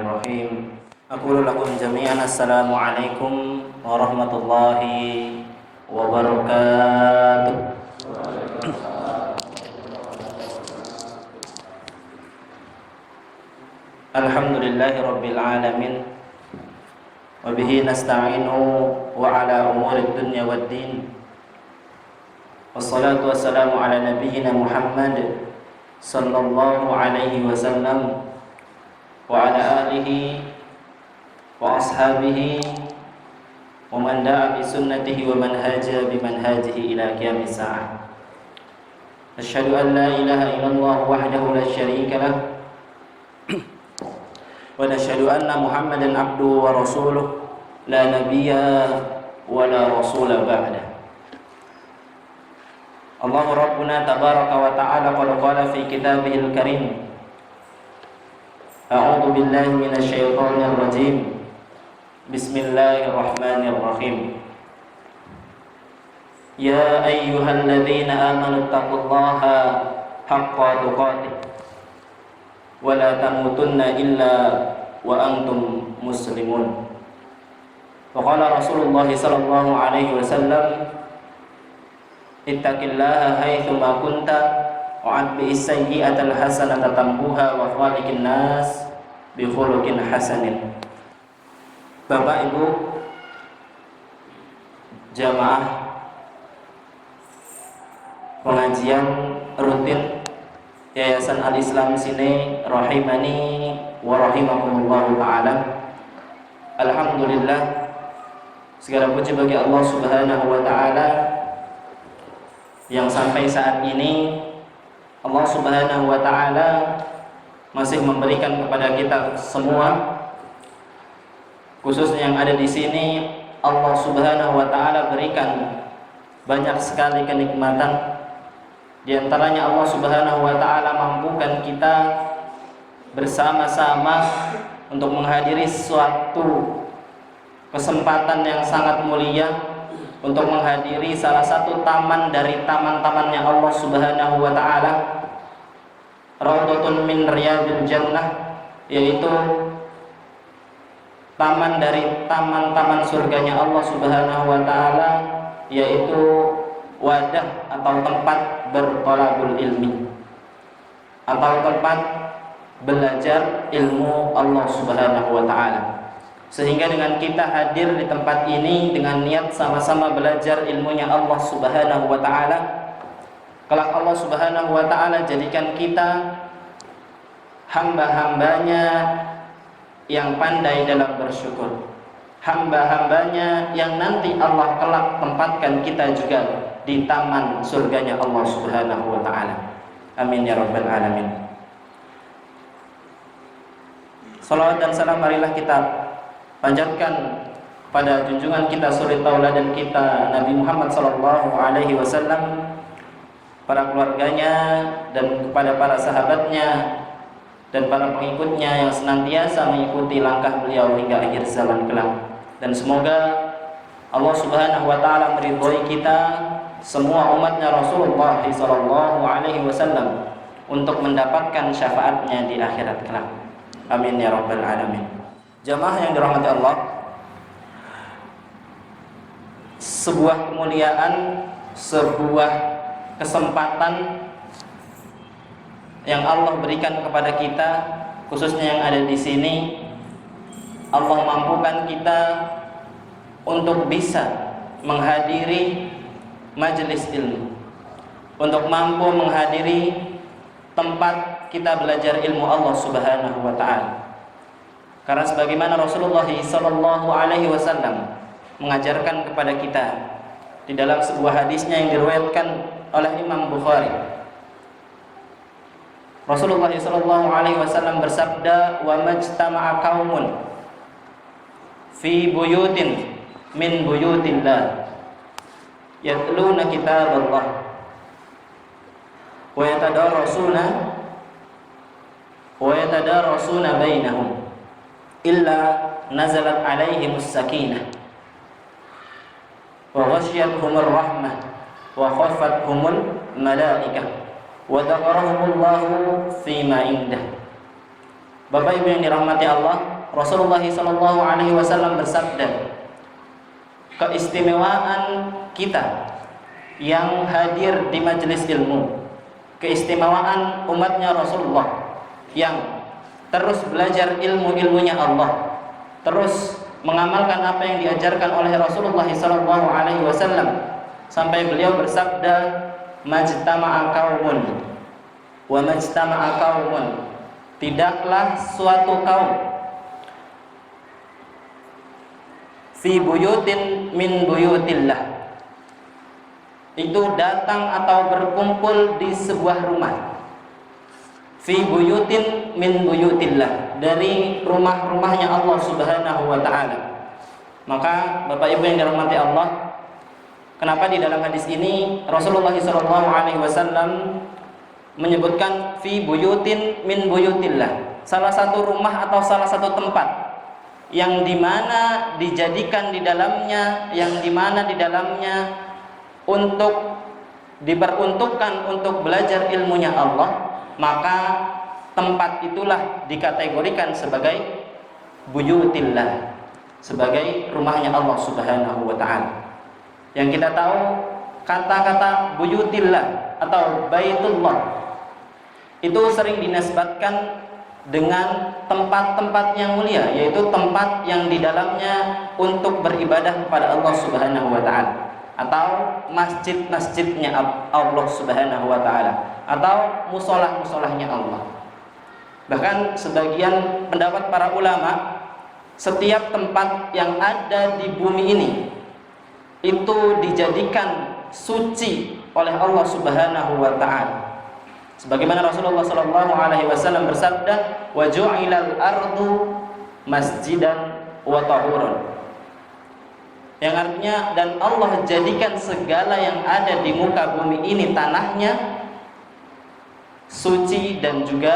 Bismillahirrahmanirrahim. Aqulu lakum jami'an assalamualaikum warahmatullahi wabarakatuh. Alhamdulillahi rabbil alamin. Wa bihi nasta'inu wa ala umurid dunya waddin. Wassalatu wassalamu ala nabiyyina Muhammad sallallahu alaihi wasallam wa ala alihi wa ashabihi wa man da'a bi sunnatihi wa man haja bi manhajihi ila qiyamis saa'ah. Asyhadu an la ilaha illallah wahdahu la syarika lah wa nashhadu anna Muhammadan abduhu wa rasuluh la nabiyya wa la rasula ba'da. Allah Rabbuna tabaraka wa ta'ala qad qala fi kitabihil karim. A'udzu billahi minasy syaithanir rajim. Bismillahirrahmanirrahim. Ya ayyuhalladzina amanu taqullaha haqqa tuqatih wa la tamutunna illa wa antum muslimun. Wa qala Rasulullah sallallahu alaihi wasallam, ittaqillaha haitsu ma kunta wa atbi'is sayyi'atal hasanata tambuha wa khaliqin nas bi khuluqin hasanin. Bapak Ibu jamaah pengajian rutin Yayasan Al-Islam Sine rahimani wa rahimakumullah ta'ala. Alhamdulillah, segala puji bagi Allah Subhanahu wa ta'ala yang sampai saat ini Allah Subhanahu wa ta'ala masih memberikan kepada kita semua, khususnya yang ada di sini, Allah Subhanahu wa ta'ala berikan banyak sekali kenikmatan. Di antaranya Allah Subhanahu wa ta'ala mampukan kita bersama-sama untuk menghadiri suatu kesempatan yang sangat mulia, untuk menghadiri salah satu taman dari taman-tamannya Allah Subhanahu wa ta'ala, Raudhatun min riyadil jannah, yaitu taman dari taman-taman surganya Allah Subhanahu wa ta'ala, yaitu wadah atau tempat berthalabul ilmi, atau tempat belajar ilmu Allah Subhanahu wa ta'ala. Sehingga dengan kita hadir di tempat ini dengan niat sama-sama belajar ilmunya Allah Subhanahu wa ta'ala, kelak Allah Subhanahu wa ta'ala jadikan kita hamba-hambanya yang pandai dalam bersyukur, hamba-hambanya yang nanti Allah kelak tempatkan kita juga di taman surganya Allah Subhanahu wa ta'ala. Amin ya rabbal alamin. Salawat dan salam marilah kita panjatkan pada junjungan kita, suri tauladan kita, Nabi Muhammad sallallahu alaihi wasallam, para keluarganya dan kepada para sahabatnya dan para pengikutnya yang senantiasa mengikuti langkah beliau hingga akhir zaman kelak. Dan semoga Allah Subhanahu wa ta'ala meridhoi kita semua umatnya Rasulullah sallallahu alaihi wasallam untuk mendapatkan syafaatnya di akhirat kelak. Amin ya rabbal alamin. Jamaah yang dirahmati Allah, sebuah kemuliaan, sebuah kesempatan yang Allah berikan kepada kita, khususnya yang ada di sini. Allah mampukan kita untuk bisa menghadiri majelis ilmu, untuk mampu menghadiri tempat kita belajar ilmu Allah Subhanahu wa ta'ala. Karena sebagaimana Rasulullah sallallahu alaihi wasallam mengajarkan kepada kita di dalam sebuah hadisnya yang diriwayatkan oleh Imam Bukhari, Rasulullah sallallahu alaihi wasallam bersabda, "Wa majtama'a qaumun fi buyutin min buyutillah yatluna kitaballah wa yatadarasuna bainahum illa nazalat alaihimus sakinah wa ghasyiyatuhumur rahmah wa khafathumul malaikah wa dzakarahumullahu fima indah." Bapak Ibu yang dirahmati Allah, Rasulullah SAW bersabda, keistimewaan kita yang hadir di majelis ilmu, keistimewaan umatnya Rasulullah yang terus belajar ilmu-ilmunya Allah, terus mengamalkan apa yang diajarkan oleh Rasulullah SAW, sampai beliau bersabda, majtama'a qaumun wa majtama'a qaumun, tidaklah suatu kaum fi buyutin min buyutillah, itu datang atau berkumpul di sebuah rumah, fi buyutin min buyutillah, dari rumah-rumahnya Allah Subhanahu wa taala. Maka Bapak Ibu yang dirahmati Allah, kenapa di dalam hadis ini Rasulullah SAW menyebutkan fi buyutin min buyutillah, salah satu rumah atau salah satu tempat yang dimana dijadikan di dalamnya, yang dimana di dalamnya untuk diperuntukkan untuk belajar ilmunya Allah, maka tempat itulah dikategorikan sebagai buyutillah, sebagai rumahnya Allah Subhanahu wa taala. Yang kita tahu kata-kata buyutillah atau baitullah itu sering dinisbatkan dengan tempat-tempat yang mulia, yaitu tempat yang di dalamnya untuk beribadah kepada Allah Subhanahu wa taala, atau masjid-masjidnya Allah Subhanahu wa taala, atau musolah-musolahnya Allah. Bahkan sebagian pendapat para ulama, setiap tempat yang ada di bumi ini itu dijadikan suci oleh Allah Subhanahu wa taala. Sebagaimana Rasulullah SAW bersabda, wa ju'ilal ardu masjidan wa tahuran, yang artinya, dan Allah jadikan segala yang ada di muka bumi ini, tanahnya, suci dan juga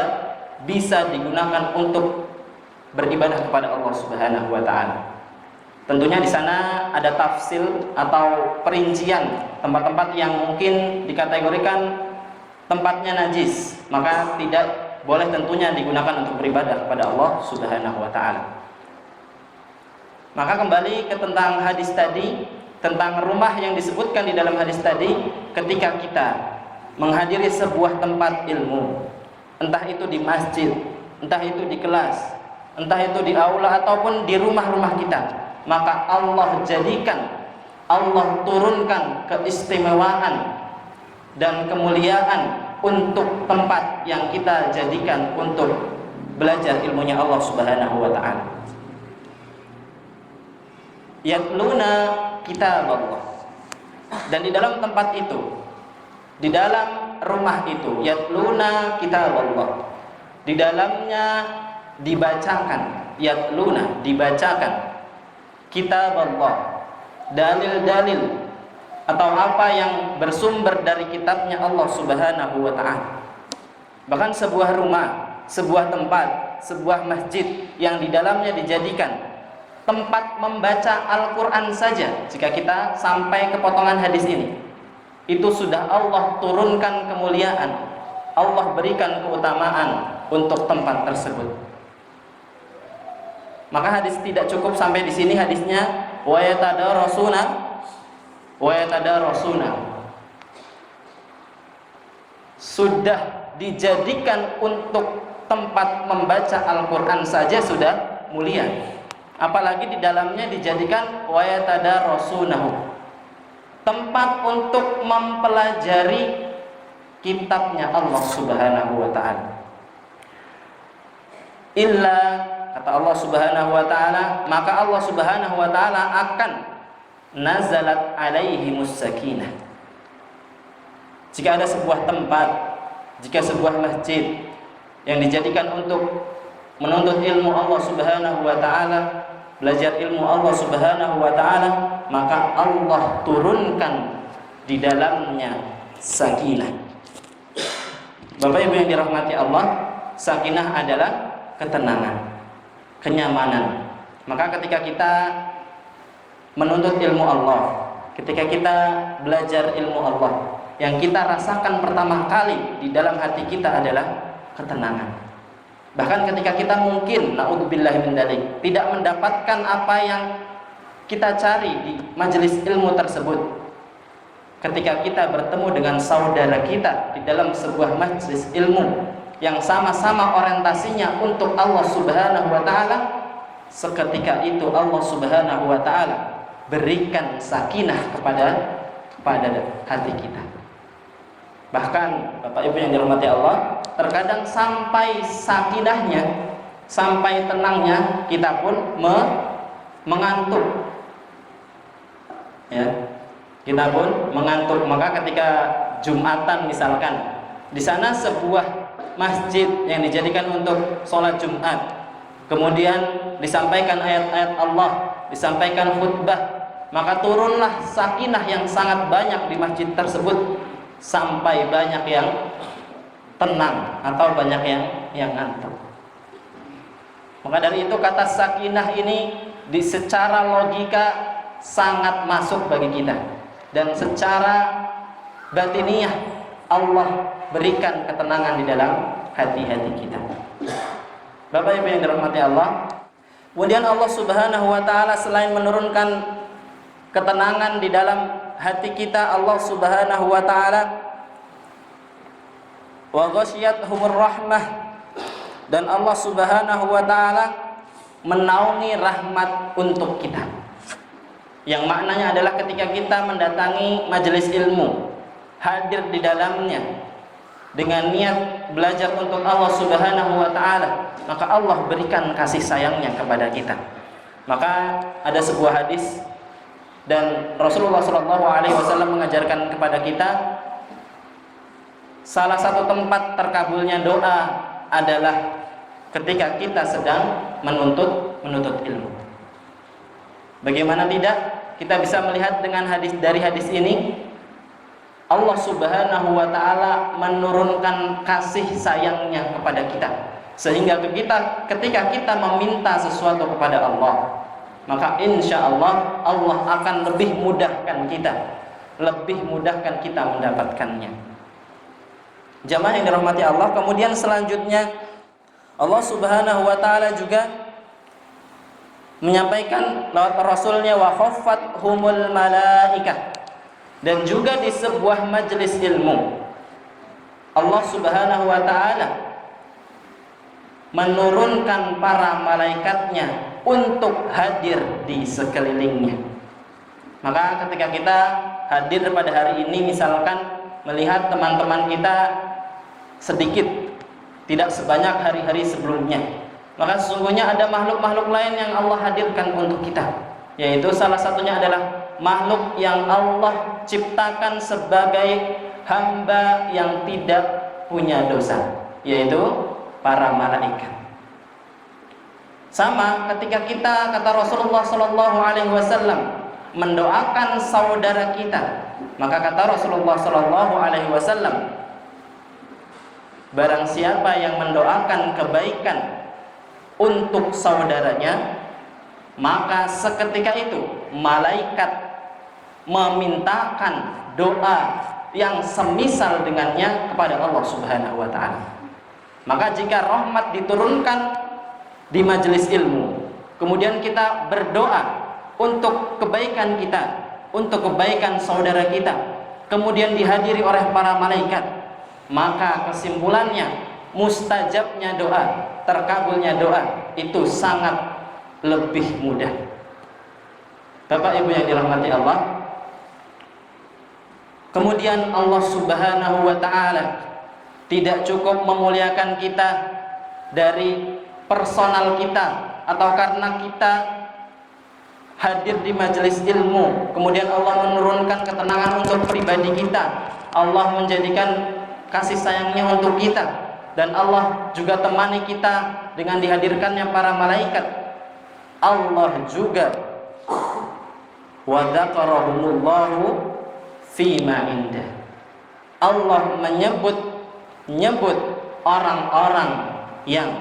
bisa digunakan untuk beribadah kepada Allah Subhanahu wa taala. Tentunya di sana ada tafsil atau perincian tempat-tempat yang mungkin dikategorikan tempatnya najis, maka tidak boleh tentunya digunakan untuk beribadah kepada Allah Subhanahu wa taala. Maka kembali ke tentang hadis tadi, tentang rumah yang disebutkan di dalam hadis tadi, ketika kita menghadiri sebuah tempat ilmu, entah itu di masjid, entah itu di kelas, entah itu di aula ataupun di rumah-rumah kita, maka Allah jadikan, Allah turunkan keistimewaan dan kemuliaan untuk tempat yang kita jadikan untuk belajar ilmunya Allah Subhanahu wa taala. Yatluna kitab Allah, dan di dalam tempat itu, di dalam rumah itu, yatluna kitab Allah, di dalamnya dibacakan, yatluna dibacakan kitab Allah, dalil-dalil atau apa yang bersumber dari kitabnya Allah Subhanahu wa taala. Bahkan sebuah rumah, sebuah tempat, sebuah masjid yang di dalamnya dijadikan tempat membaca Al-Qur'an saja, jika kita sampai ke potongan hadis ini, itu sudah Allah turunkan kemuliaan, Allah berikan keutamaan untuk tempat tersebut. Maka hadis tidak cukup sampai di sini hadisnya, wa yatadarasuna, sudah dijadikan untuk tempat membaca Al-Qur'an saja sudah mulia, apalagi di dalamnya dijadikan wa yatadarasunahu, tempat untuk mempelajari kitabnya Allah Subhanahu wa taala. Illa, kata Allah Subhanahu wa taala, maka Allah Subhanahu wa taala akan nazalat alaihimus sakinah. Jika ada sebuah tempat, jika sebuah masjid yang dijadikan untuk menuntut ilmu Allah Subhanahu wa taala, belajar ilmu Allah Subhanahu wa taala, maka Allah turunkan di dalamnya sakinah. Bapak Ibu yang dirahmati Allah, sakinah adalah ketenangan, kenyamanan. Maka ketika kita menuntut ilmu Allah, ketika kita belajar ilmu Allah, yang kita rasakan pertama kali di dalam hati kita adalah ketenangan. Bahkan ketika kita mungkin naudzubillah min dzalik tidak mendapatkan apa yang kita cari di majelis ilmu tersebut, ketika kita bertemu dengan saudara kita di dalam sebuah majelis ilmu yang sama-sama orientasinya untuk Allah Subhanahu wa taala, seketika itu Allah Subhanahu wa taala berikan sakinah kepada hati kita. Bahkan Bapak Ibu yang dirahmati Allah, terkadang sampai sakinahnya, sampai tenangnya kita pun mengantuk. Ya. Kita pun mengantuk. Maka ketika Jumatan misalkan, di sana sebuah masjid yang dijadikan untuk sholat Jumat, kemudian disampaikan ayat-ayat Allah, disampaikan khutbah, maka turunlah sakinah yang sangat banyak di masjid tersebut, sampai banyak yang tenang atau banyak yang ngantuk. Maka dari itu kata sakinah ini secara logika sangat masuk bagi kita, dan secara batiniah Allah berikan ketenangan di dalam hati-hati kita. Bapak Ibu yang dirahmati Allah, kemudian Allah Subhanahu wa taala selain menurunkan ketenangan di dalam hati kita, Allah Subhanahu wa taala wa ghasyiyatuhumur rahmah, dan Allah Subhanahu wa taala menaungi rahmat untuk kita. Yang maknanya adalah ketika kita mendatangi majelis ilmu, hadir di dalamnya dengan niat belajar untuk Allah Subhanahu wa taala, maka Allah berikan kasih sayangnya kepada kita. Maka ada sebuah hadis, dan Rasulullah SAW mengajarkan kepada kita, salah satu tempat terkabulnya doa adalah ketika kita sedang menuntut ilmu. Bagaimana tidak, kita bisa melihat dengan dari hadis ini, Allah Subhanahu wa taala menurunkan kasih sayangnya kepada kita, sehingga ketika kita meminta sesuatu kepada Allah, maka insya Allah Allah akan lebih mudahkan kita mendapatkannya. Jamaah yang dirahmati Allah, kemudian selanjutnya Allah Subhanahu wa taala juga menyampaikan lewat Rasulnya, wa khaffathumul malaikah, dan juga di sebuah majelis ilmu Allah Subhanahu wa taala menurunkan para malaikatnya untuk hadir di sekelilingnya. Maka ketika kita hadir pada hari ini, misalkan melihat teman-teman kita sedikit, tidak sebanyak hari-hari sebelumnya, maka sesungguhnya ada makhluk-makhluk lain yang Allah hadirkan untuk kita, yaitu salah satunya adalah makhluk yang Allah ciptakan sebagai hamba yang tidak punya dosa, yaitu para malaikat. Sama ketika kita, kata Rasulullah SAW, mendoakan saudara kita, maka kata Rasulullah SAW, barang siapa yang mendoakan kebaikan untuk saudaranya, maka seketika itu malaikat memintakan doa yang semisal dengannya kepada Allah Subhanahu wa taala. Maka jika rahmat diturunkan di majelis ilmu, kemudian kita berdoa untuk kebaikan kita, untuk kebaikan saudara kita, kemudian dihadiri oleh para malaikat, maka kesimpulannya mustajabnya doa, terkabulnya doa itu sangat lebih mudah. Bapak Ibu yang dirahmati Allah, kemudian Allah Subhanahu wa taala tidak cukup memuliakan kita dari personal kita, atau karena kita hadir di majelis ilmu kemudian Allah menurunkan ketenangan untuk pribadi kita, Allah menjadikan kasih sayangnya untuk kita, dan Allah juga temani kita dengan dihadirkannya para malaikat. Allah juga wa dzakarahumullahu fima indah, Allah menyebut orang-orang yang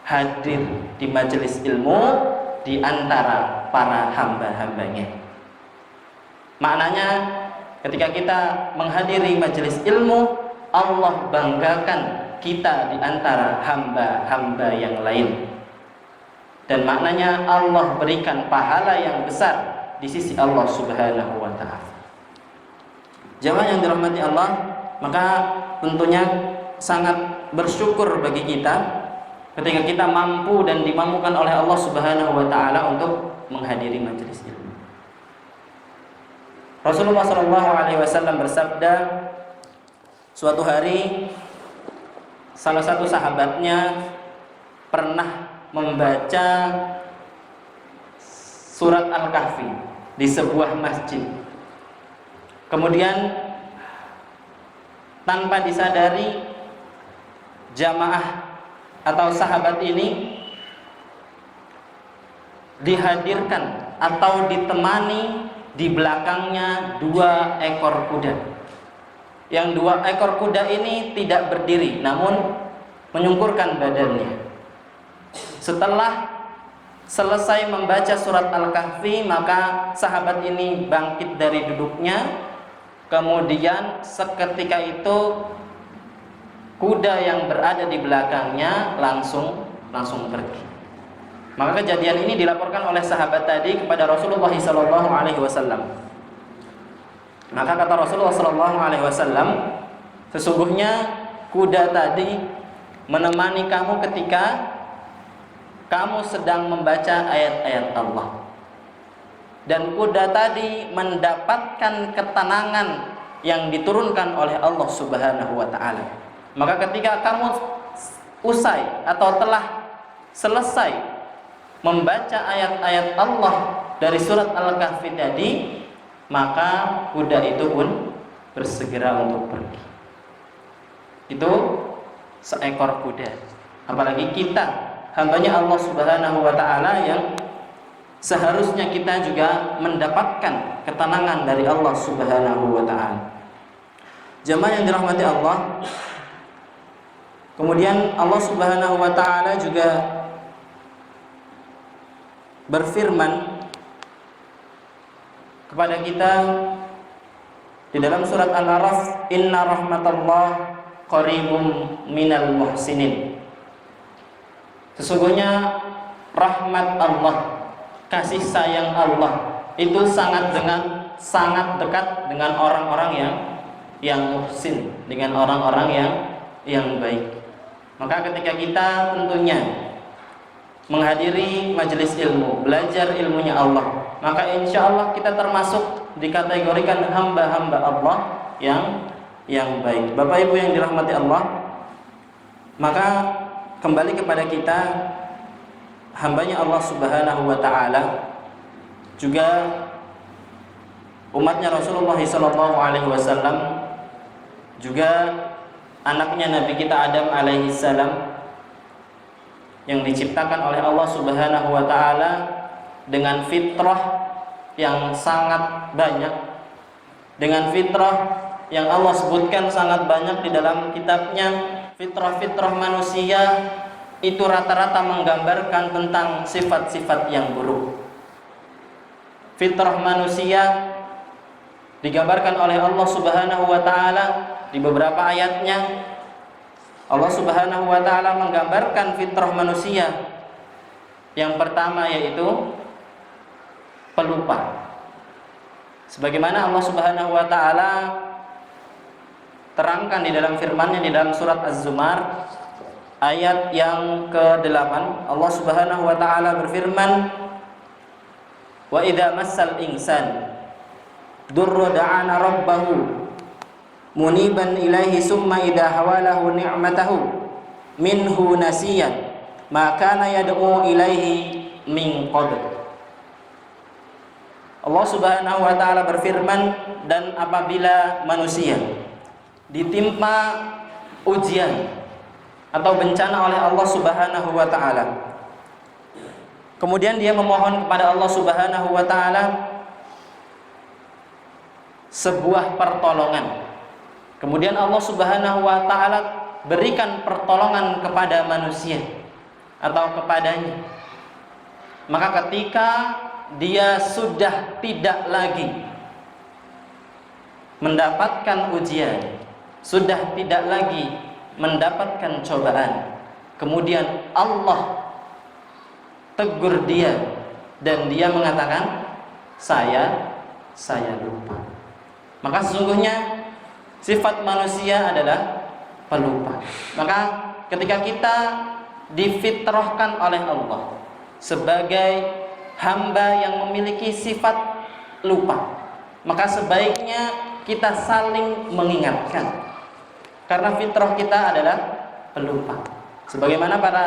hadir di majelis ilmu di antara para hamba-hambanya. Maknanya ketika kita menghadiri majelis ilmu, Allah banggakan kita di antara hamba-hamba yang lain. Dan maknanya Allah berikan pahala yang besar di sisi Allah Subhanahu wa taala. Jamaah yang dirahmati Allah, maka tentunya sangat bersyukur bagi kita ketika kita mampu dan dimampukan oleh Allah Subhanahu wa taala untuk menghadiri majelis ilmu. Rasulullah sallallahu alaihi wasallam bersabda, suatu hari salah satu sahabatnya pernah membaca surat Al-Kahfi di sebuah masjid. Kemudian tanpa disadari jamaah atau sahabat ini dihadirkan atau ditemani di belakangnya 2 ekor kuda. Yang 2 ekor kuda ini tidak berdiri, namun menyungkurkan badannya. Setelah selesai membaca surat Al-Kahfi, maka sahabat ini bangkit dari duduknya. Kemudian seketika itu kuda yang berada di belakangnya langsung pergi. Maka kejadian ini dilaporkan oleh sahabat tadi kepada Rasulullah SAW. Maka kata Rasulullah SAW, sesungguhnya kuda tadi menemani kamu ketika kamu sedang membaca ayat-ayat Allah. Dan kuda tadi mendapatkan ketenangan yang diturunkan oleh Allah Subhanahu wa taala. Maka ketika kamu usai atau telah selesai membaca ayat-ayat Allah dari surat Al-Kahfi tadi, maka kuda itu pun bersegera untuk pergi. Itu seekor kuda. Apalagi kita, hambanya Allah Subhanahu wa taala, yang seharusnya kita juga mendapatkan ketenangan dari Allah Subhanahu wa taala. Jemaah yang dirahmati Allah, kemudian Allah Subhanahu wa taala juga berfirman kepada kita di dalam surat Al-A'raf, inna rahmatallah qaribum minal muhsinin. Sesungguhnya rahmat Allah, kasih sayang Allah itu sangat dekat dengan orang-orang yang muhsin, dengan orang-orang yang baik. Maka ketika kita tentunya menghadiri majelis ilmu, belajar ilmunya Allah, maka insya Allah kita termasuk dikategorikan hamba-hamba Allah yang baik. Bapak Ibu yang dirahmati Allah, maka kembali kepada kita, hambanya Allah Subhanahu wa taala, juga umatnya Rasulullah SAW, juga anaknya Nabi kita Adam alaihi salam, yang diciptakan oleh Allah Subhanahu wa taala dengan fitrah yang sangat banyak, dengan fitrah yang Allah sebutkan sangat banyak di dalam kitabnya. Fitrah-fitrah manusia itu rata-rata menggambarkan tentang sifat-sifat yang buruk. Fitrah manusia digambarkan oleh Allah Subhanahu wa taala di beberapa ayatnya. Allah Subhanahu wa taala menggambarkan fitrah manusia. Yang pertama yaitu pelupa. Sebagaimana Allah Subhanahu wa taala terangkan di dalam firman-Nya di dalam surat Az-Zumar ayat yang ke-8, Allah Subhanahu wa taala berfirman, wa idza massal insan durra da'ana rabbahu muniban ilaihi summa idza hawalahu ni'matahu minhu nasiyan ma kana yad'u ilaihi min qabl. Allah Subhanahu wa taala berfirman, dan apabila manusia ditimpa ujian atau bencana oleh Allah Subhanahu wa taala, kemudian dia memohon kepada Allah Subhanahu wa taala sebuah pertolongan, kemudian Allah Subhanahu wa taala berikan pertolongan kepada manusia atau kepadanya, maka ketika dia sudah tidak lagi mendapatkan ujian, sudah tidak lagi mendapatkan cobaan, kemudian Allah tegur dia dan dia mengatakan saya lupa, maka sesungguhnya sifat manusia adalah pelupa. Maka ketika kita difitrahkan oleh Allah sebagai hamba yang memiliki sifat lupa, maka sebaiknya kita saling mengingatkan, karena fitrah kita adalah pelupa. Sebagaimana para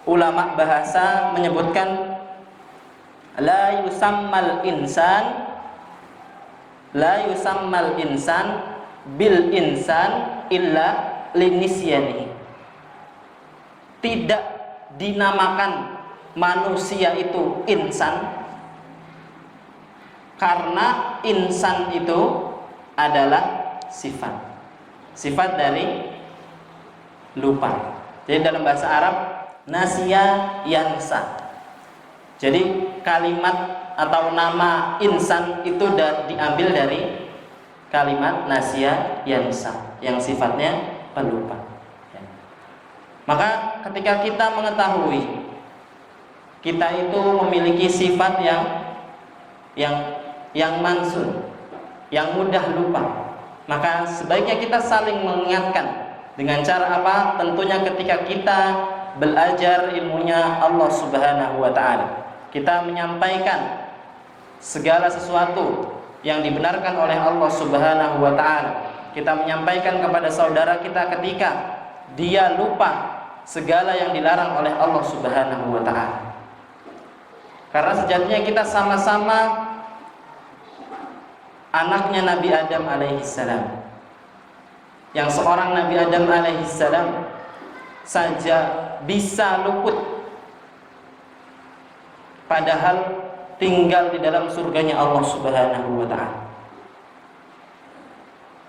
ulama bahasa menyebutkan, la yusammal insan bil insan illa linisyani. Tidak dinamakan manusia itu insan karena insan itu adalah sifat dari lupa. Jadi dalam bahasa Arab nasiya yansa. Jadi kalimat atau nama insan itu diambil dari kalimat nasiya yansa yang sifatnya pelupa. Maka ketika kita mengetahui kita itu memiliki sifat yang mansun, yang mudah lupa, maka sebaiknya kita saling mengingatkan. Dengan cara apa? Tentunya ketika kita belajar ilmunya Allah Subhanahu wa ta'ala, kita menyampaikan segala sesuatu yang dibenarkan oleh Allah Subhanahu wa ta'ala. Kita menyampaikan kepada saudara kita ketika dia lupa segala yang dilarang oleh Allah Subhanahu wa ta'ala. Karena sejatinya kita sama-sama anaknya Nabi Adam alaihissalam. Yang seorang Nabi Adam alaihissalam saja bisa luput, padahal tinggal di dalam surganya Allah Subhanahu wa ta'ala.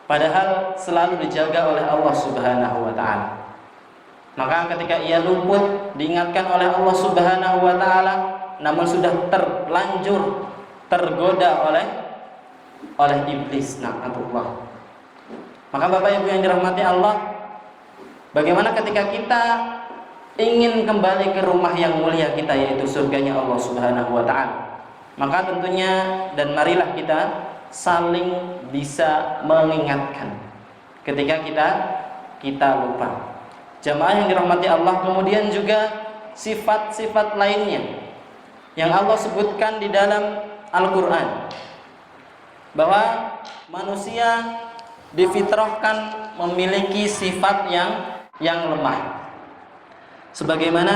Padahal selalu dijaga oleh Allah Subhanahu wa ta'ala. Maka ketika ia luput, diingatkan oleh Allah Subhanahu wa ta'ala, namun sudah terlanjur tergoda oleh iblis, na'atullah. Maka Bapak Ibu yang dirahmati Allah, bagaimana ketika kita ingin kembali ke rumah yang mulia kita, yaitu surganya Allah Subhanahu wa ta'ala, maka tentunya dan marilah kita saling bisa mengingatkan ketika kita lupa. Jamaah yang dirahmati Allah, kemudian juga sifat-sifat lainnya yang Allah sebutkan di dalam Al-Quran, bahwa manusia difitrahkan memiliki sifat yang lemah. Sebagaimana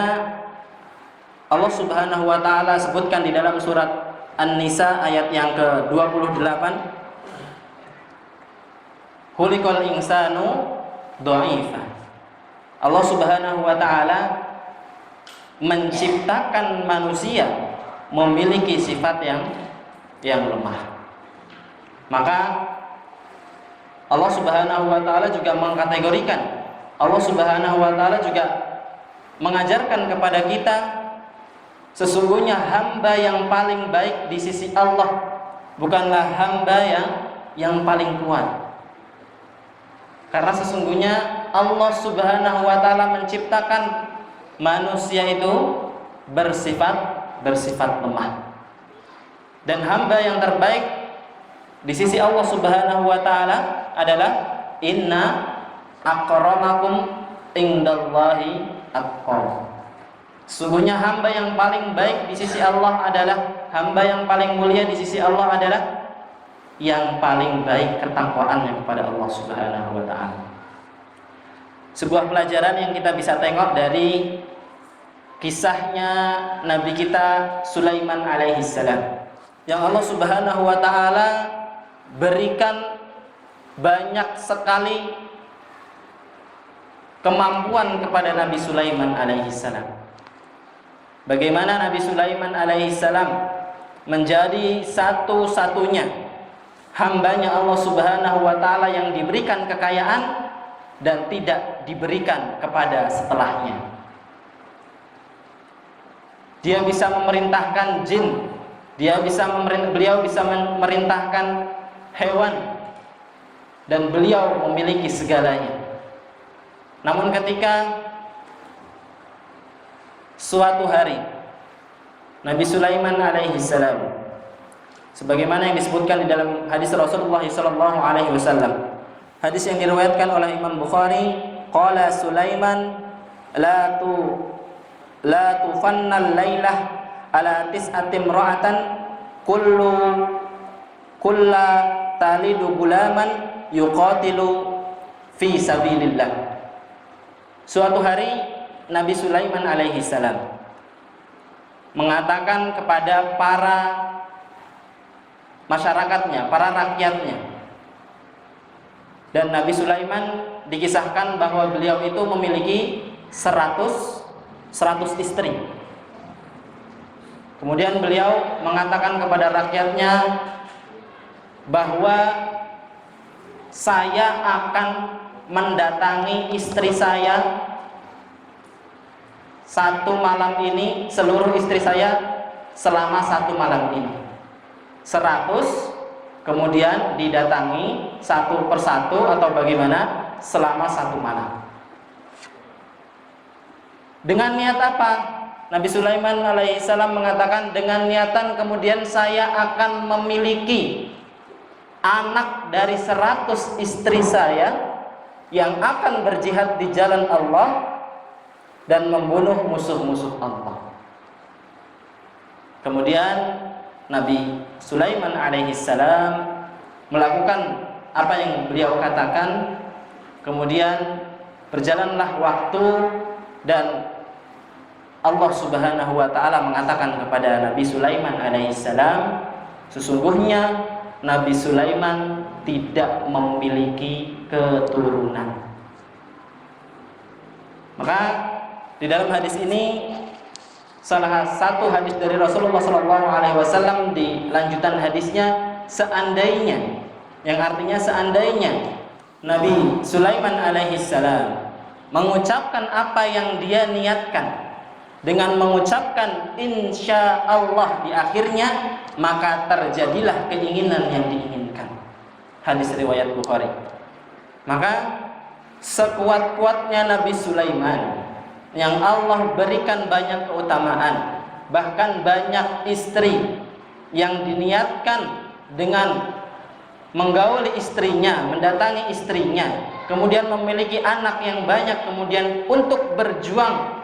Allah Subhanahu wa ta'ala sebutkan di dalam surat An-Nisa ayat yang ke-28, Khuliqal insanu dha'ifa. Allah Subhanahu wa ta'ala menciptakan manusia memiliki sifat yang lemah. Maka Allah Subhanahu wa ta'ala juga mengkategorikan, Allah Subhanahu wa ta'ala juga mengajarkan kepada kita, sesungguhnya hamba yang paling baik di sisi Allah bukanlah hamba yang paling kuat. Karena sesungguhnya Allah Subhanahu wa ta'ala menciptakan manusia itu bersifat lemah. Dan hamba yang terbaik di sisi Allah Subhanahu wa ta'ala adalah inna akramakum indallahi atqakum. Sungguhnya hamba yang paling baik di sisi Allah adalah, hamba yang paling mulia di sisi Allah adalah yang paling baik ketakwaannya kepada Allah Subhanahu wa ta'ala. Sebuah pelajaran yang kita bisa tengok dari kisahnya Nabi kita Sulaiman alaihissalam, yang Allah Subhanahu wa ta'ala berikan banyak sekali kemampuan kepada Nabi Sulaiman alaihissalam. Bagaimana Nabi Sulaiman alaihissalam menjadi satu-satunya hambanya Allah Subhanahu wa ta'ala yang diberikan kekayaan dan tidak diberikan kepada setelahnya. Dia bisa memerintahkan jin, beliau bisa memerintahkan hewan, dan beliau memiliki segalanya. Namun ketika suatu hari Nabi Sulaiman alaihi salam, sebagaimana yang disebutkan di dalam hadis Rasulullah sallallahu alaihi wasallam, hadis yang diriwayatkan oleh Imam Bukhari, qala Sulaiman la tufannal lailah ala tis'ati imra'atan kulla talidu gulaman yuqatilu fi sabilillah. Suatu hari Nabi Sulaiman alaihi salam mengatakan kepada para masyarakatnya, para rakyatnya. Dan Nabi Sulaiman dikisahkan bahwa beliau itu memiliki 100 istri. Kemudian beliau mengatakan kepada rakyatnya bahwa saya akan mendatangi istri saya satu malam ini, seluruh istri saya selama satu malam ini. 100 kemudian didatangi satu persatu atau bagaimana selama satu malam. Dengan niat apa? Nabi Sulaiman alaihissalam mengatakan dengan niatan kemudian saya akan memiliki anak dari 100 istri saya yang akan berjihad di jalan Allah dan membunuh musuh-musuh Allah. Kemudian Nabi Sulaiman alaihissalam melakukan apa yang beliau katakan. Kemudian berjalanlah waktu dan Allah Subhanahu wa taala mengatakan kepada Nabi Sulaiman alaihissalam, sesungguhnya Nabi Sulaiman tidak memiliki keturunan. Maka di dalam hadis ini salah satu hadis dari Rasulullah SAW di lanjutan hadisnya, seandainya, yang artinya seandainya Nabi Sulaiman alaihissalam mengucapkan apa yang dia niatkan dengan mengucapkan insya Allah di akhirnya, maka terjadilah keinginan yang diinginkan. Hadis riwayat Bukhari. Maka sekuat-kuatnya Nabi Sulaiman yang Allah berikan banyak keutamaan, bahkan banyak istri yang diniatkan dengan menggauli istrinya, mendatangi istrinya, kemudian memiliki anak yang banyak, kemudian untuk berjuang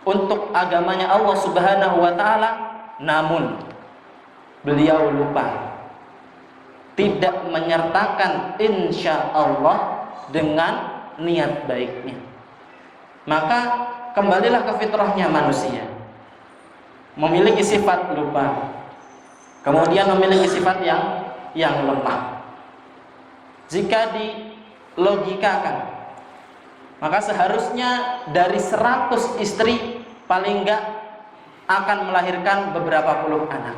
untuk agamanya Allah Subhanahu wa taala, namun beliau lupa tidak menyertakan insya Allah dengan niat baiknya. Maka kembalilah ke fitrahnya manusia, memiliki sifat lupa, kemudian memiliki sifat yang lemah. Jika dilogikakan, maka seharusnya dari 100 istri paling enggak akan melahirkan beberapa puluh anak.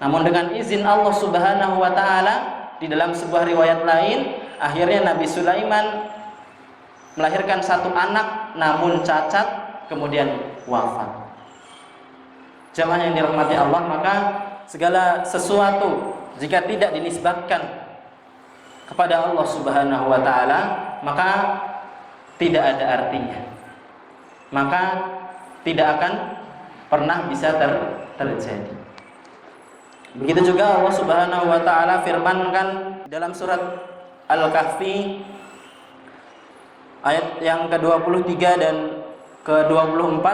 Namun dengan izin Allah Subhanahu wa taala, di dalam sebuah riwayat lain, akhirnya Nabi Sulaiman melahirkan satu anak namun cacat, kemudian wafat. Jamaah yang dirahmati Allah, maka segala sesuatu jika tidak dinisbatkan kepada Allah Subhanahu wa taala, maka tidak ada artinya. Maka tidak akan pernah bisa terjadi. Begitu juga Allah Subhanahu wa taala firmankan dalam surat Al-Kahfi ayat yang ke-23 dan ke-24,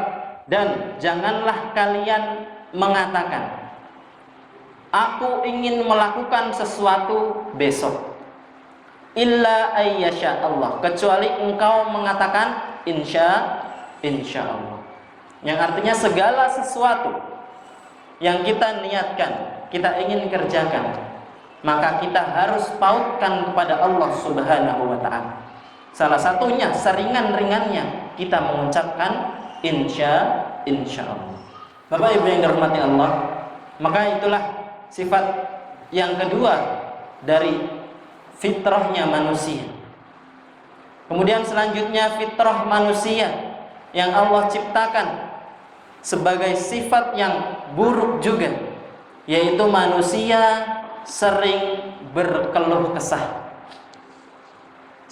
dan janganlah kalian mengatakan aku ingin melakukan sesuatu besok, illa ayyasha Allah, kecuali engkau mengatakan insya Allah, yang artinya segala sesuatu yang kita niatkan, kita ingin kerjakan, maka kita harus pautkan kepada Allah Subhanahu wa ta'ala. Salah satunya, seringan-ringannya kita mengucapkan insya Allah. Bapak Ibu yang dirahmati Allah, maka itulah sifat yang kedua dari fitrahnya manusia. Kemudian selanjutnya fitrah manusia yang Allah ciptakan sebagai sifat yang buruk juga, yaitu manusia sering berkeluh kesah.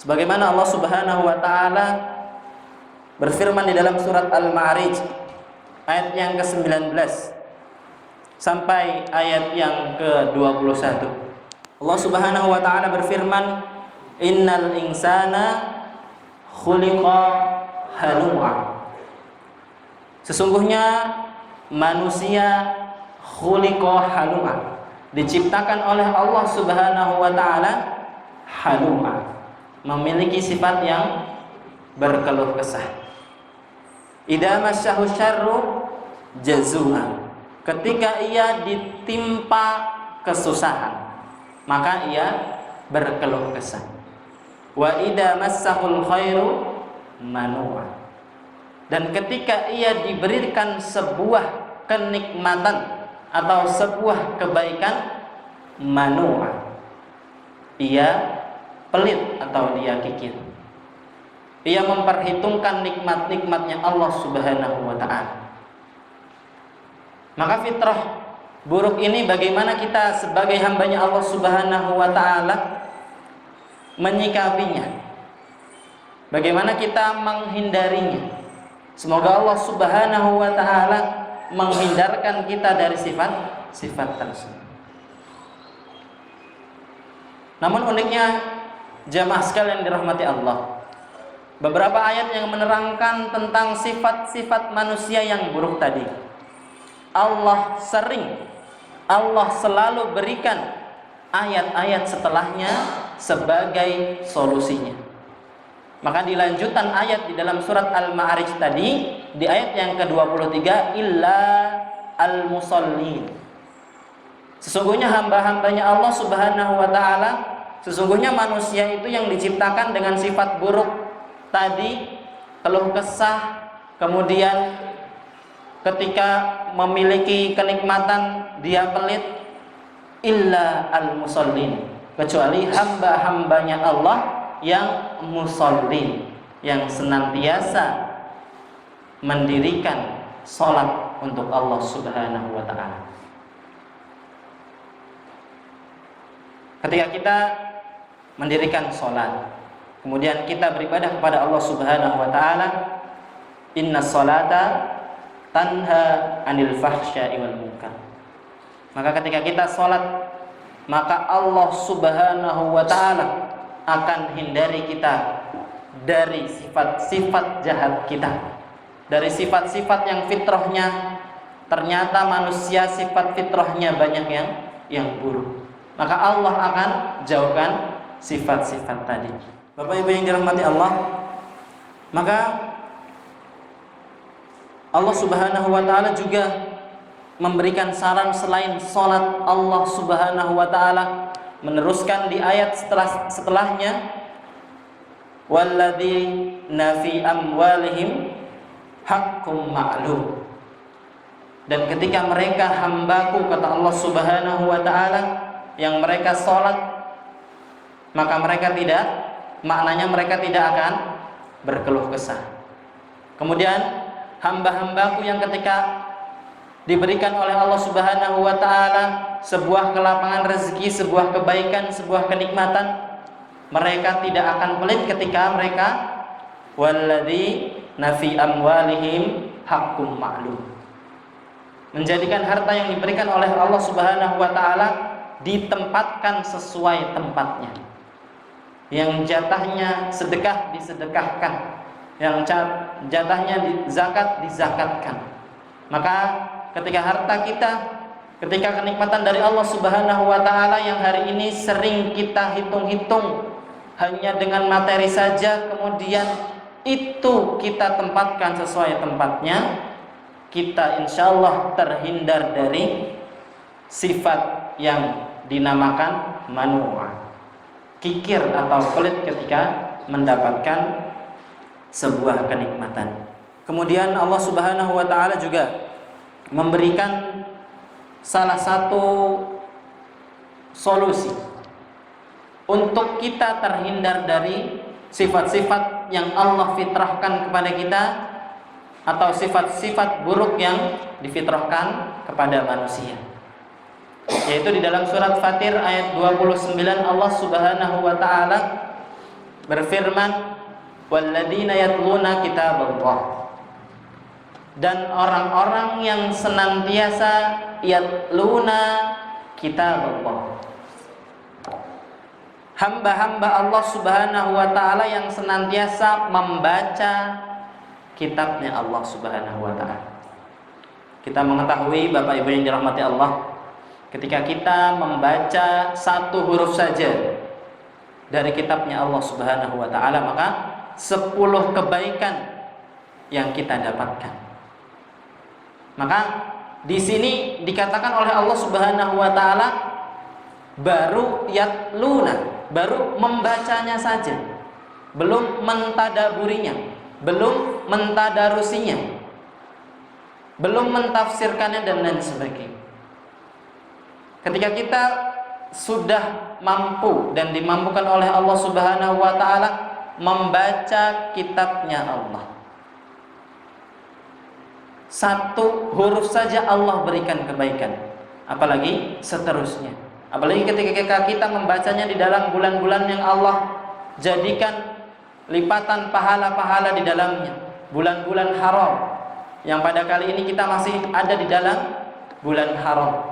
Sebagaimana Allah Subhanahu wa taala berfirman di dalam surat Al-Ma'arij ayat yang ke-19 sampai ayat yang ke-21. Allah Subhanahu wa taala berfirman, "Innal insana khuliqa halu'a." Sesungguhnya manusia khuliqa halu'a, diciptakan oleh Allah Subhanahu wa taala halu'a, memiliki sifat yang berkeluh kesah. Idza massahu syarru jazua, ketika ia ditimpa kesusahan maka ia berkeluh kesah. Wa idza massahul khairu manua, dan ketika ia diberikan sebuah kenikmatan atau sebuah kebaikan, manua, ia pelit atau dia kikir. Ia memperhitungkan nikmat-nikmatnya Allah Subhanahu wa ta'ala. Maka fitrah buruk ini bagaimana kita sebagai hambanya Allah Subhanahu wa ta'ala menyikapinya, bagaimana kita menghindarinya. Semoga Allah Subhanahu wa ta'ala menghindarkan kita dari sifat-sifat tersebut. Namun uniknya jamaah sekalian dirahmati Allah, beberapa ayat yang menerangkan tentang sifat-sifat manusia yang buruk tadi, Allah selalu berikan ayat-ayat setelahnya sebagai solusinya. Maka di lanjutan ayat di dalam surat Al-Ma'arij tadi, di ayat yang ke-23, illa al-musallin, sesungguhnya hamba-hambanya Allah Subhanahu wa ta'ala, sesungguhnya manusia itu yang diciptakan dengan sifat buruk tadi, keluh kesah, kemudian ketika memiliki kenikmatan dia pelit, illa al-musallin, kecuali hamba-hambanya Allah yang musallin, yang senantiasa mendirikan sholat untuk Allah Subhanahu wa ta'ala. Ketika kita mendirikan sholat, kemudian kita beribadah kepada Allah Subhanahu wa ta'ala, inna sholata tanha anil fahsya'i wal munkar. Maka ketika kita sholat, maka Allah Subhanahu wa ta'ala akan hindari kita dari sifat-sifat jahat kita, dari sifat-sifat yang fitrahnya, ternyata manusia sifat fitrahnya banyak yang buruk. Maka Allah akan jauhkan sifat-sifat tadi. Bapak Ibu yang dirahmati Allah, maka Allah Subhanahu wa ta'ala juga memberikan saran selain salat. Allah Subhanahu wa ta'ala meneruskan di ayat setelahnya, walladzina fi amwalihim haqqum ma'lum, dan ketika mereka hambaku, kata Allah Subhanahu wa ta'ala, yang mereka salat, maka mereka tidak, maknanya mereka tidak akan berkeluh kesah. Kemudian hamba-hambaku yang ketika diberikan oleh Allah Subhanahu wa ta'ala sebuah kelapangan rezeki, sebuah kebaikan, sebuah kenikmatan, mereka tidak akan pelit ketika mereka walladzina fi amwalihim haqqum ma'lum, menjadikan harta yang diberikan oleh Allah Subhanahu wa ta'ala ditempatkan sesuai tempatnya. Yang jatahnya sedekah disedekahkan, yang jatahnya zakat dizakatkan. Maka ketika harta kita, ketika kenikmatan dari Allah Subhanahu wa ta'ala yang hari ini sering kita hitung-hitung hanya dengan materi saja, kemudian itu kita tempatkan sesuai tempatnya, kita insya Allah terhindar dari sifat yang dinamakan manua, kikir atau pelit ketika mendapatkan sebuah kenikmatan. Kemudian Allah Subhanahu wa ta'ala juga memberikan salah satu solusi untuk kita terhindar dari sifat-sifat yang Allah fitrahkan kepada kita, atau sifat-sifat buruk yang difitrahkan kepada manusia, yaitu di dalam surat Fatir ayat 29 Allah Subhanahu wa ta'ala berfirman, walladzina yatluna kitaballah, dan orang-orang yang senantiasa yatluna kitaballah, hamba-hamba Allah Subhanahu wa taala yang senantiasa membaca kitabnya Allah Subhanahu wa taala. Kita mengetahui Bapak Ibu yang dirahmati Allah, ketika kita membaca satu huruf saja dari kitabnya Allah Subhanahu wa taala, maka 10 kebaikan yang kita dapatkan. Maka di sini dikatakan oleh Allah Subhanahu wa taala baru yatluna, baru membacanya saja, belum mentadaburinya, belum mentadarusinya, belum mentafsirkannya dan lain sebagainya. Ketika kita sudah mampu dan dimampukan oleh Allah Subhanahu wa taala membaca kitabnya Allah, satu huruf saja Allah berikan kebaikan, apalagi seterusnya. Apalagi ketika kita membacanya di dalam bulan-bulan yang Allah jadikan lipatan pahala-pahala di dalamnya, bulan-bulan haram, yang pada kali ini kita masih ada di dalam bulan haram,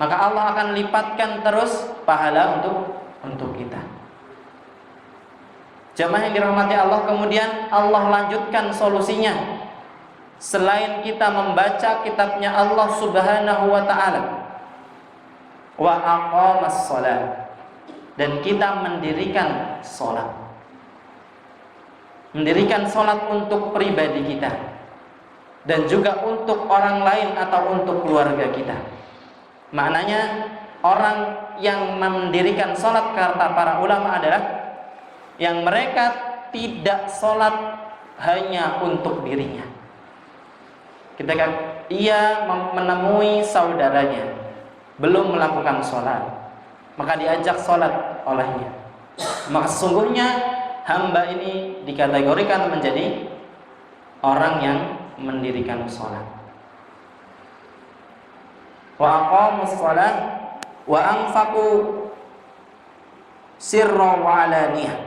maka Allah akan lipatkan terus pahala untuk kita. Jamaah yang dirahmati Allah, kemudian Allah lanjutkan solusinya. Selain kita membaca kitabnya Allah Subhanahu wa taala, wa aqamas shalah, dan kita mendirikan salat. Mendirikan salat untuk pribadi kita dan juga untuk orang lain atau untuk keluarga kita. Maknanya orang yang mendirikan salat kata para ulama adalah yang mereka tidak salat hanya untuk dirinya. Ketika ia menemui saudaranya belum melakukan sholat, maka diajak sholat olehnya, maka sesungguhnya hamba ini dikategorikan menjadi orang yang mendirikan sholat. Wa aqamus sholat wa anfaqu sirra wa alaniyah.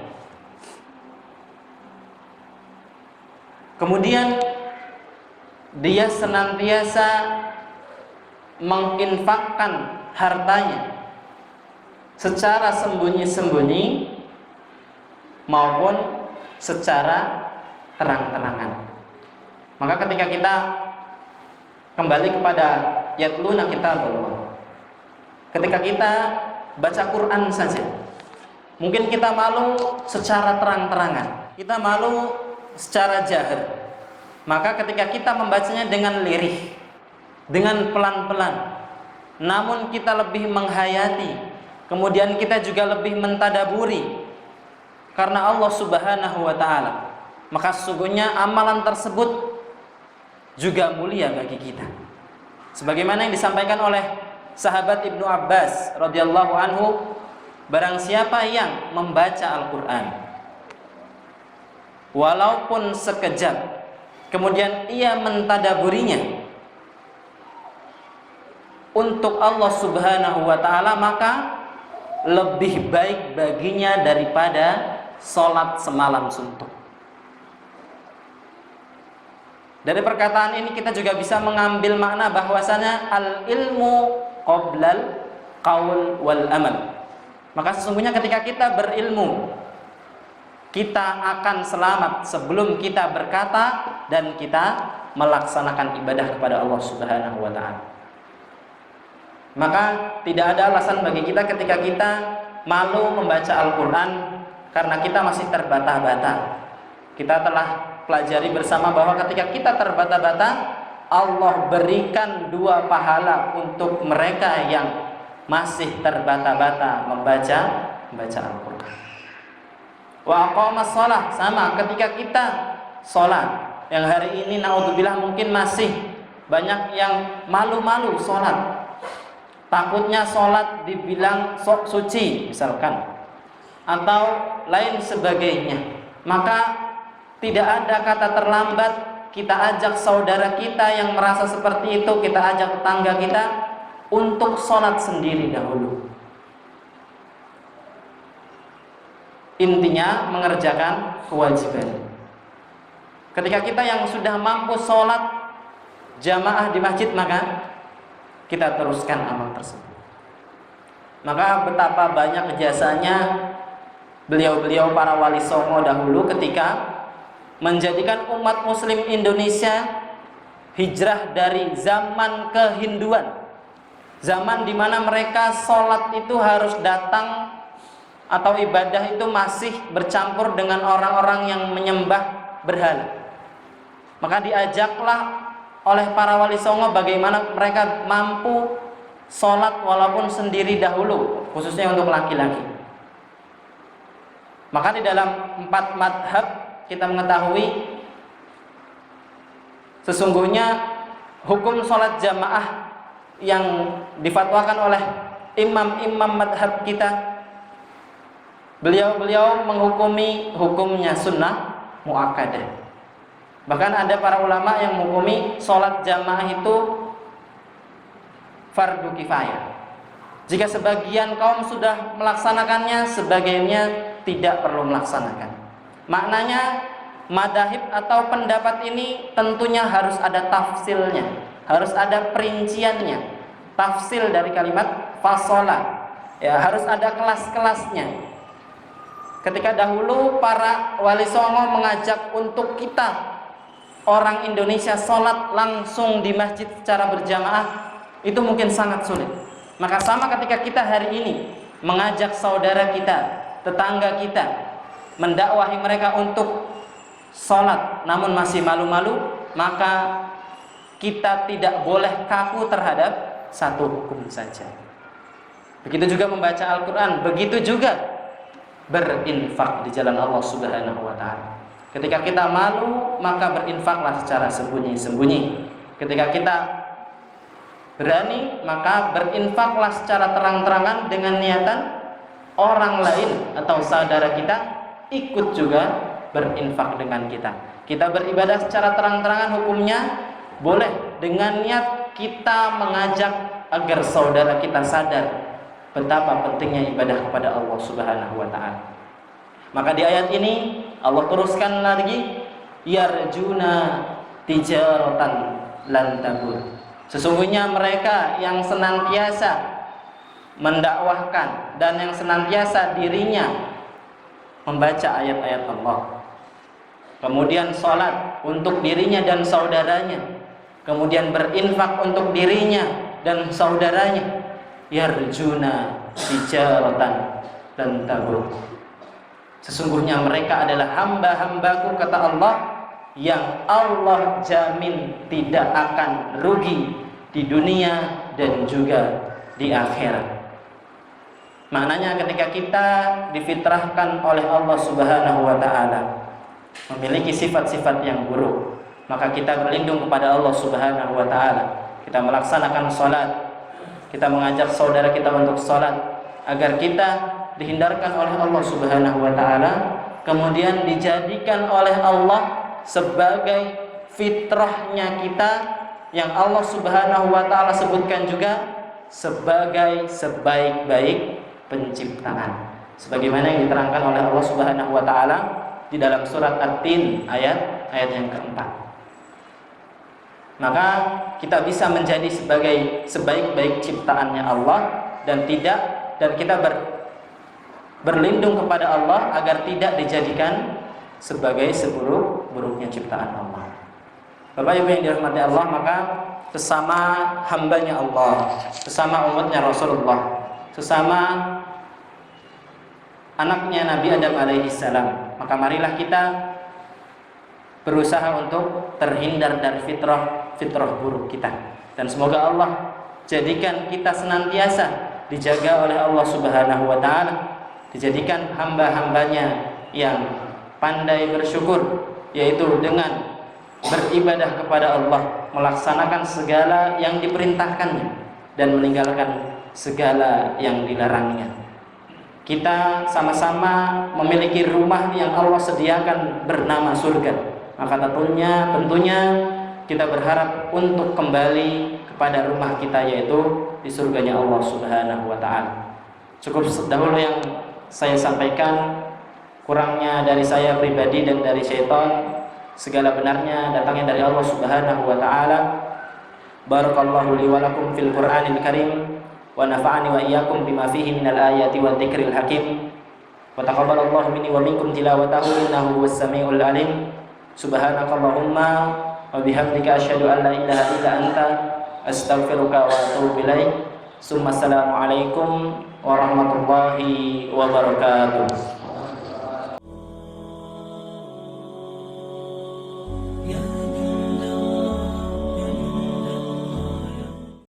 Kemudian dia senantiasa menginfakkan hartanya secara sembunyi-sembunyi maupun secara terang-terangan. Maka ketika kita kembali kepada yatluna kitaballah, ketika kita baca Quran saja, mungkin kita malu secara terang-terangan, kita malu secara jahar. Maka ketika kita membacanya dengan lirih, dengan pelan-pelan, namun kita lebih menghayati, kemudian kita juga lebih mentadaburi karena Allah Subhanahu wa taala, maka sesungguhnya amalan tersebut juga mulia bagi kita. Sebagaimana yang disampaikan oleh sahabat Ibnu Abbas radhiyallahu anhu, barang siapa yang membaca Al-Qur'an walaupun sekejap, kemudian ia mentadaburinya untuk Allah Subhanahu wa taala, maka lebih baik baginya daripada sholat semalam suntuk. Dari perkataan ini kita juga bisa mengambil makna bahwasanya al-ilmu qoblal qaul wal amal. Maka sesungguhnya ketika kita berilmu, kita akan selamat sebelum kita berkata dan kita melaksanakan ibadah kepada Allah Subhanahu wa taala. Maka tidak ada alasan bagi kita ketika kita malu membaca Al-Quran karena kita masih terbata-bata. Kita telah pelajari bersama bahwa ketika kita terbata-bata, Allah berikan 2 pahala untuk mereka yang masih terbata-bata membaca Al-Quran. Wa aqamas shalah, sama ketika kita sholat, yang hari ini naudzubillah mungkin masih banyak yang malu-malu sholat, takutnya sholat dibilang sok suci misalkan, atau lain sebagainya. Maka tidak ada kata terlambat, kita ajak saudara kita yang merasa seperti itu, kita ajak tetangga kita untuk sholat sendiri dahulu. intinya mengerjakan kewajiban. Ketika kita yang sudah mampu sholat jamaah di masjid, maka kita teruskan amal tersebut. Maka betapa banyak jasanya beliau-beliau para wali songo dahulu ketika menjadikan umat muslim Indonesia hijrah dari zaman kehinduan, zaman di mana mereka sholat itu harus datang atau ibadah itu masih bercampur dengan orang-orang yang menyembah berhala. Maka diajaklah oleh para wali songo bagaimana mereka mampu sholat walaupun sendiri dahulu, khususnya untuk laki-laki. Maka di dalam 4 madhab kita mengetahui sesungguhnya hukum sholat jamaah yang difatwakan oleh imam-imam madhab kita, beliau-beliau menghukumi hukumnya sunnah muakkadah. Bahkan ada para ulama yang menghukumi sholat jamaah itu fardu kifayah. Jika sebagian kaum sudah melaksanakannya, sebagiannya tidak perlu melaksanakan. Maknanya madhab atau pendapat ini tentunya harus ada tafsilnya, harus ada perinciannya. Tafsil dari kalimat fasola, ya, harus ada kelas-kelasnya. Ketika dahulu para wali songo mengajak untuk kita orang Indonesia sholat langsung di masjid secara berjamaah, itu mungkin sangat sulit. Maka sama ketika kita hari ini mengajak saudara kita, tetangga kita, mendakwahi mereka untuk sholat namun masih malu-malu, maka kita tidak boleh kaku terhadap satu hukum saja. Begitu juga membaca Al-Quran, begitu juga berinfak di jalan Allah Subhanahu wa Ta'ala. Ketika kita malu, maka berinfaklah secara sembunyi-sembunyi. Ketika kita berani, maka berinfaklah secara terang-terangan dengan niatan orang lain atau saudara kita ikut juga berinfak dengan kita. Kita beribadah secara terang-terangan, hukumnya boleh dengan niat kita mengajak agar saudara kita sadar betapa pentingnya ibadah kepada Allah Subhanahu wa Ta'ala. Maka di ayat ini Allah teruskan lagi, yarjuna tijaratan lan tabur. Sesungguhnya mereka yang senantiasa mendakwahkan dan yang senantiasa dirinya membaca ayat-ayat Allah, kemudian sholat untuk dirinya dan saudaranya, kemudian berinfak untuk dirinya dan saudaranya, yarjuna tijaratan lan tabur. Sesungguhnya mereka adalah hamba-hambaku, kata Allah, yang Allah jamin tidak akan rugi di dunia dan juga di akhirat. Maknanya ketika kita difitrahkan oleh Allah Subhanahu wa Ta'ala memiliki sifat-sifat yang buruk, maka kita berlindung kepada Allah Subhanahu wa Ta'ala. Kita melaksanakan sholat, kita mengajak saudara kita untuk sholat, agar kita dihindarkan oleh Allah Subhanahu wa Ta'ala, kemudian dijadikan oleh Allah sebagai fitrahnya kita, yang Allah Subhanahu wa Ta'ala sebutkan juga sebagai sebaik-baik penciptaan, sebagaimana yang diterangkan oleh Allah Subhanahu wa Ta'ala di dalam surat At-Tin ayat yang keempat. Maka kita bisa menjadi sebagai sebaik-baik ciptaannya Allah, dan kita berlindung kepada Allah agar tidak dijadikan sebagai seburuk-buruknya ciptaan Allah. Bapak Ibu yang dirahmati Allah, maka sesama hambanya Allah, sesama umatnya Rasulullah, sesama anaknya Nabi Adam alaihissalam, maka marilah kita berusaha untuk terhindar dari fitrah buruk kita, dan semoga Allah jadikan kita senantiasa dijaga oleh Allah Subhanahu wa Ta'ala, dijadikan hamba-hambanya yang pandai bersyukur, yaitu dengan beribadah kepada Allah, melaksanakan segala yang diperintahkannya dan meninggalkan segala yang dilarangnya. Kita sama-sama memiliki rumah yang Allah sediakan bernama surga, maka tentunya kita berharap untuk kembali kepada rumah kita, yaitu di surganya Allah Subhanahu wa Ta'ala. Cukup dahulu yang saya sampaikan. kurangnya dari saya pribadi dan dari syaitan. Segala benarnya datangnya dari Allah Subhanahu wa taala. Barakallahu li wa lakum fil Qur'anil Karim wa nafa'ani wa iyyakum bima fihi minal ayati wa dzikril hakim. Wa taqabbalallahu minni wa minkum tilawatahu innahu huwas samiul alim. Subhanakallahumma wa bihamdika asyhadu an la ilaha illa anta astaghfiruka wa atubu ilaik. Assalamu alaikum warahmatullahi wabarakatuh.